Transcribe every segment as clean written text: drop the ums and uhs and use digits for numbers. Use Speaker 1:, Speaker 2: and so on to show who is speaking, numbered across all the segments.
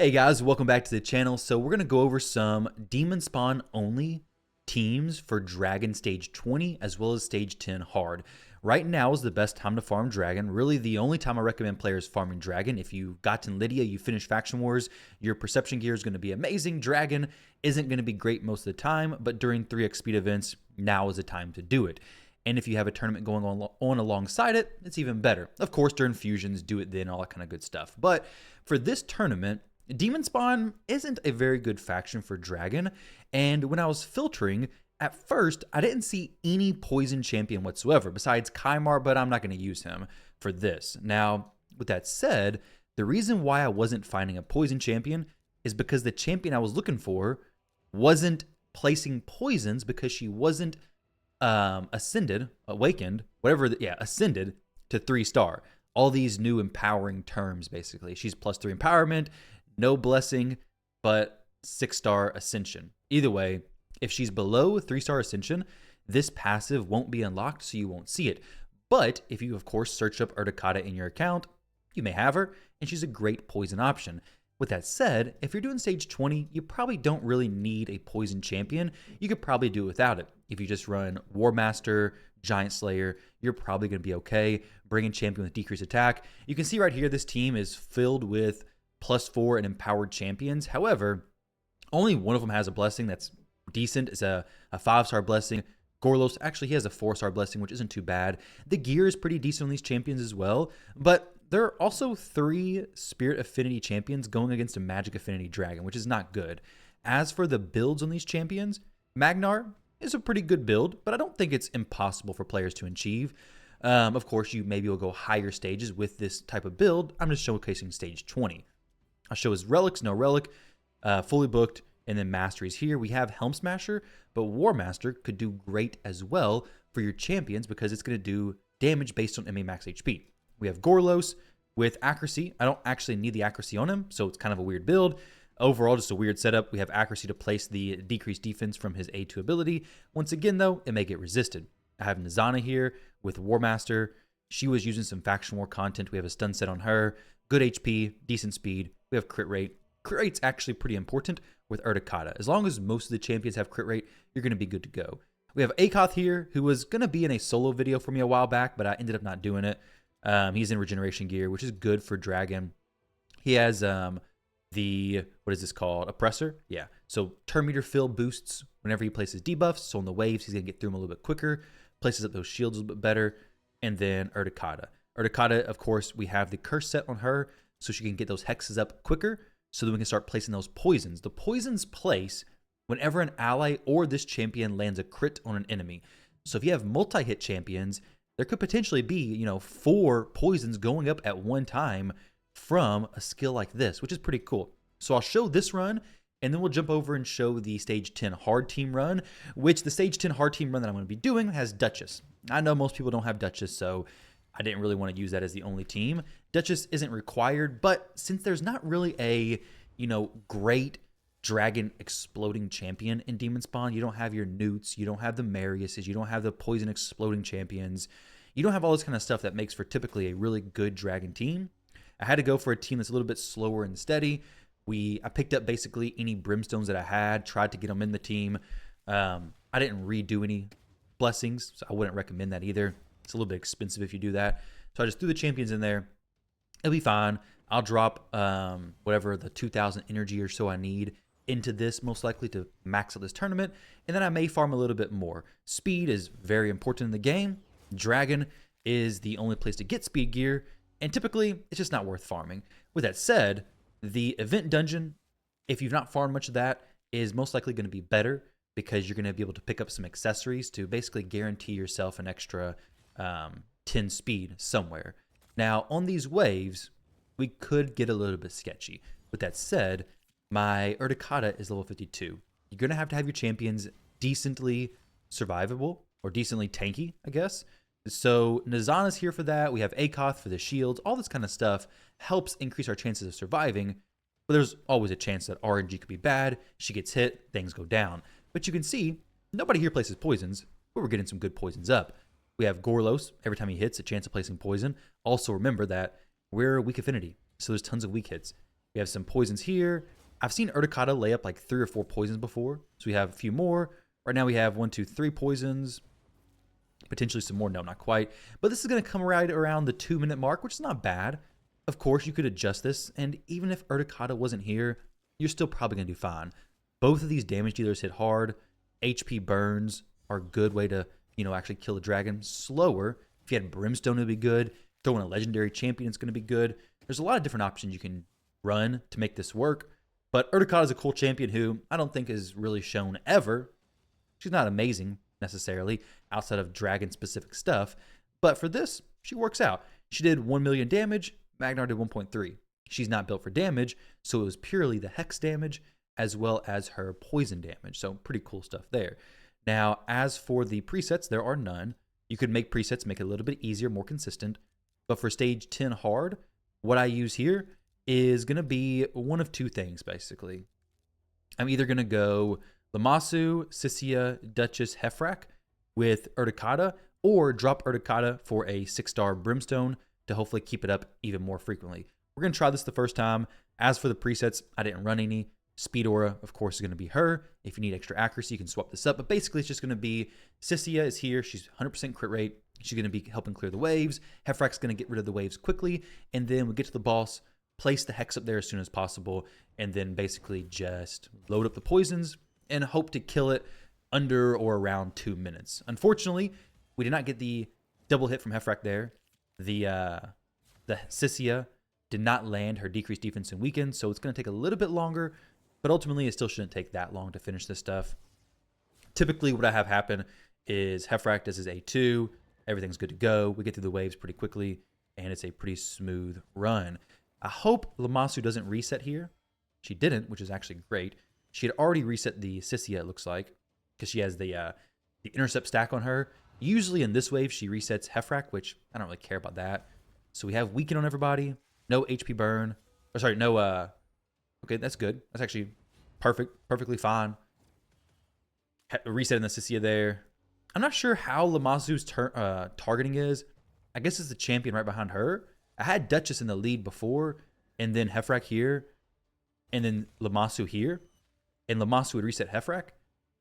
Speaker 1: Hey guys, welcome back to the channel. So we're going to go over some Demonspawn only teams for Dragon Stage 20 as well as Stage 10 hard. Right now is the best time to farm Dragon. Really the only time I recommend players farming Dragon. If you got in Lydia, you finished Faction Wars, your Perception gear is going to be amazing. Dragon isn't going to be great most of the time, but during 3x speed events, now is the time to do it. And if you have a tournament going on alongside it, it's even better. Of course, during fusions, do it then, all that kind of good stuff. But for this tournament, Demonspawn isn't a very good faction for Dragon, and when I was filtering, at first, I didn't see any poison champion whatsoever, besides Kymar, but I'm not going to use him for this. Now, with that said, the reason why I wasn't finding a poison champion is because the champion I was looking for wasn't placing poisons because she wasn't ascended to 3-star. All these new empowering terms, basically. She's +3 empowerment, no blessing, but 6-star ascension. Either way, if she's below 3-star ascension, this passive won't be unlocked, so you won't see it. But if you, of course, search up Urticata in your account, you may have her, and she's a great poison option. With that said, if you're doing stage 20, you probably don't really need a poison champion. You could probably do without it. If you just run War Master, Giant Slayer, you're probably going to be okay. Bring in champion with decreased attack. You can see right here, this team is filled with +4 and empowered champions. However, only one of them has a blessing that's decent. It's a 5-star blessing. Gorlos, actually, he has a 4-star blessing, which isn't too bad. The gear is pretty decent on these champions as well, but there are also 3 Spirit Affinity champions going against a Magic Affinity Dragon, which is not good. As for the builds on these champions, Magnar is a pretty good build, but I don't think it's impossible for players to achieve. Of course, you maybe will go higher stages with this type of build. I'm just showcasing stage 20. I'll show his relics, no relic, fully booked, and then masteries. Here we have Helm Smasher, but War Master could do great as well for your champions because it's going to do damage based on MA max HP. We have Gorlos with accuracy. I don't actually need the accuracy on him, so it's kind of a weird build. Overall, just a weird setup. We have accuracy to place the decreased defense from his A2 ability. Once again, though, it may get resisted. I have Nizana here with War Master. She was using some Faction War content. We have a stun set on her. Good HP, decent speed. We have crit rate. Crit rate's actually pretty important with Urticata. As long as most of the champions have crit rate, you're going to be good to go. We have Akoth here, who was going to be in a solo video for me a while back, but I ended up not doing it. He's in regeneration gear, which is good for Dragon. He has what is this called? Oppressor? Yeah. So turn meter fill boosts whenever he places debuffs. So on the waves, he's going to get through them a little bit quicker, places up those shields a little bit better. And then Urticata. Urticata, of course, we have the curse set on her, so she can get those hexes up quicker, so that we can start placing those poisons. The poisons place whenever an ally or this champion lands a crit on an enemy. So if you have multi-hit champions, there could potentially be, 4 poisons going up at one time from a skill like this, which is pretty cool. So I'll show this run, and then we'll jump over and show the Stage 10 hard team run, which the Stage 10 hard team run that I'm going to be doing has Duchess. I know most people don't have Duchess, so I didn't really want to use that as the only team. Duchess isn't required, but since there's not really a, great dragon exploding champion in Demonspawn, you don't have your Newts, you don't have the Mariuses, you don't have the poison exploding champions, you don't have all this kind of stuff that makes for typically a really good dragon team. I had to go for a team that's a little bit slower and steady. I picked up basically any brimstones that I had, tried to get them in the team. I didn't redo any blessings, so I wouldn't recommend that either. It's a little bit expensive if you do that. So I just threw the champions in there. It'll be fine. I'll drop whatever the 2,000 energy or so I need into this, most likely to max out this tournament. And then I may farm a little bit more. Speed is very important in the game. Dragon is the only place to get speed gear. And typically, it's just not worth farming. With that said, the event dungeon, if you've not farmed much of that, is most likely going to be better because you're going to be able to pick up some accessories to basically guarantee yourself an extra 10 speed somewhere. Now, on these waves, we could get a little bit sketchy. With that said, my Urticata is level 52. You're going to have your champions decently survivable or decently tanky, I guess. So Nizana's here for that. We have Akoth for the shields. All this kind of stuff helps increase our chances of surviving. But there's always a chance that RNG could be bad. She gets hit, things go down. But you can see, nobody here places poisons, but we're getting some good poisons up. We have Gorlos. Every time he hits, a chance of placing poison. Also remember that we're weak affinity, so there's tons of weak hits. We have some poisons here. I've seen Urticata lay up like 3 or 4 poisons before. So we have a few more. Right now we have 1, 2, 3 poisons. Potentially some more. No, not quite. But this is going to come right around the 2-minute mark, which is not bad. Of course, you could adjust this. And even if Urticata wasn't here, you're still probably going to do fine. Both of these damage dealers hit hard. HP burns are a good way to, actually kill the dragon slower. If you had Brimstone, it would be good. Throwing a legendary champion is going to be good. There's a lot of different options you can run to make this work. But Urticata is a cool champion who I don't think is really shown ever. She's not amazing necessarily outside of dragon-specific stuff. But for this, she works out. She did 1 million damage. Magnar did 1.3. She's not built for damage, so it was purely the hex damage as well as her poison damage. So pretty cool stuff there. Now, as for the presets, there are none. You could make presets, make it a little bit easier, more consistent. But for stage 10 hard, what I use here is going to be one of 2 things, basically. I'm either going to go Lammasu, Sissia, Duchess, Hefrak with Urticata, or drop Urticata for a 6-star Brimstone to hopefully keep it up even more frequently. We're going to try this the first time. As for the presets, I didn't run any. Speed Aura, of course, is going to be her. If you need extra accuracy, you can swap this up. But basically, it's just going to be Sissia is here. She's 100% crit rate. She's going to be helping clear the waves. Hefrak's going to get rid of the waves quickly. And then we get to the boss, place the hex up there as soon as possible, and then basically just load up the poisons and hope to kill it under or around 2 minutes. Unfortunately, we did not get the double hit from Hefrak there. The Sissia did not land her decreased defense and weaken, so it's going to take a little bit longer, but ultimately it still shouldn't take that long to finish this stuff. Typically what I have happen is Hefrak does his A2, everything's good to go, we get through the waves pretty quickly, and it's a pretty smooth run. I hope Lammasu doesn't reset here. She didn't, which is actually great. She had already reset the Sissia, it looks like, because she has the intercept stack on her. Usually in this wave, she resets Hefrak, which I don't really care about that. So we have weaken on everybody, no HP burn, or sorry, no, okay, that's good. That's actually perfectly fine. Resetting the Sissia there. I'm not sure how Lammasu's targeting is. I guess it's the champion right behind her. I had Duchess in the lead before, and then Hefrak here, and then Lammasu here, and Lammasu would reset Hefrak.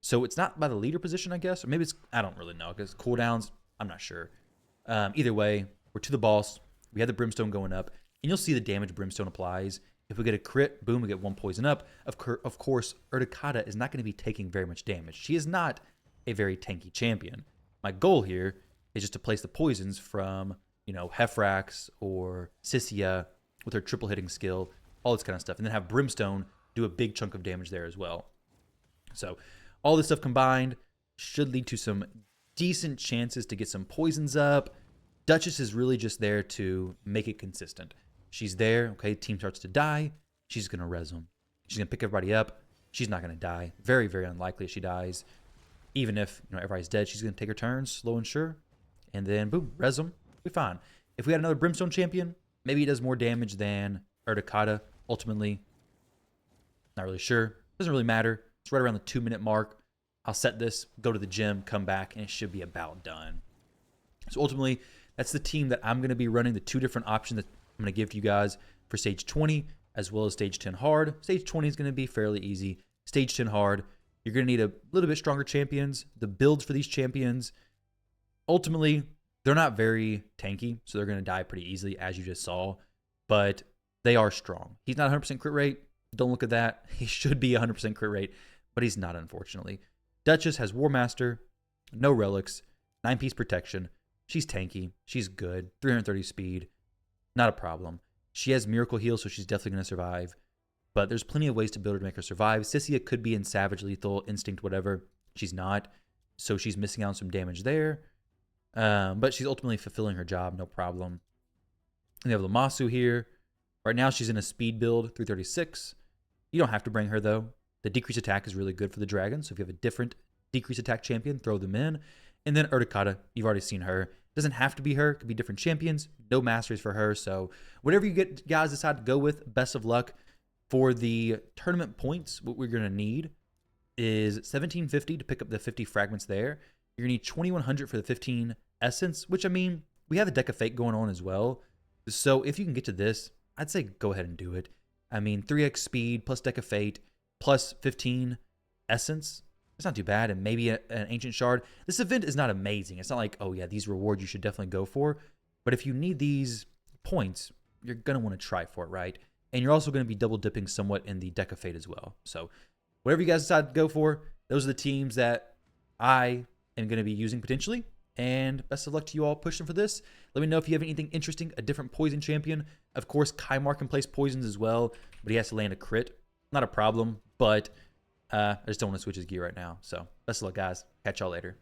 Speaker 1: So it's not by the leader position, I guess, or maybe it's, I don't really know, because cooldowns, I'm not sure. Either way, we're to the boss. We have the Brimstone going up, and you'll see the damage Brimstone applies. If we get a crit, boom, we get 1 poison up. Of course, Urticata is not going to be taking very much damage. She is not a very tanky champion. My goal here is just to place the poisons from, Hefrax or Sissia with her triple hitting skill, all this kind of stuff, and then have Brimstone do a big chunk of damage there as well. So all this stuff combined should lead to some decent chances to get some poisons up. Duchess is really just there to make it consistent. She's there, okay, team starts to die, she's going to res them. She's going to pick everybody up. She's not going to die. Very, very unlikely she dies. Even if, everybody's dead, she's going to take her turn, slow and sure. And then, boom, res them. We'll be fine. If we had another Brimstone champion, maybe he does more damage than Urticata, ultimately. Not really sure. Doesn't really matter. It's right around the 2-minute mark. I'll set this, go to the gym, come back, and it should be about done. So ultimately, that's the team that I'm going to be running, the 2 different options that I'm going to give to you guys for stage 20 as well as stage 10 hard. Stage 20 is going to be fairly easy. Stage 10 hard, you're going to need a little bit stronger champions. The builds for these champions, ultimately, they're not very tanky, so they're going to die pretty easily, as you just saw, but they are strong. He's not 100% crit rate. Don't look at that. He should be 100% crit rate, but he's not, unfortunately. Duchess has War Master, no relics, 9-piece protection. She's tanky. She's good. 330 speed. Not a problem. She has Miracle Heal, so she's definitely going to survive. But there's plenty of ways to build her to make her survive. Sissia could be in Savage Lethal, Instinct, whatever. She's not. So she's missing out on some damage there. But she's ultimately fulfilling her job, no problem. And we have Lammasu here. Right now she's in a speed build, 336. You don't have to bring her, though. The decreased attack is really good for the dragon. So if you have a different decreased attack champion, throw them in. And then Urticata, you've already seen her. Doesn't have to be her. It could be different champions. No masteries for her. So whatever you guys decide to go with, best of luck. For the tournament points, what we're going to need is 1750 to pick up the 50 fragments there. You're going to need 2100 for the 15 essence, which, I mean, we have the Deck of Fate going on as well. So if you can get to this, I'd say go ahead and do it. I mean, 3x speed plus Deck of Fate plus 15 essence. It's not too bad. And maybe an Ancient Shard. This event is not amazing. It's not like, oh yeah, these rewards you should definitely go for. But if you need these points, you're going to want to try for it, right? And you're also going to be double dipping somewhat in the Deck of Fate as well. So whatever you guys decide to go for, those are the teams that I am going to be using potentially. And best of luck to you all pushing for this. Let me know if you have anything interesting, a different poison champion. Of course, Kymar can place poisons as well, but he has to land a crit. Not a problem, but I just don't want to switch his gear right now. So best of luck, guys. Catch y'all later.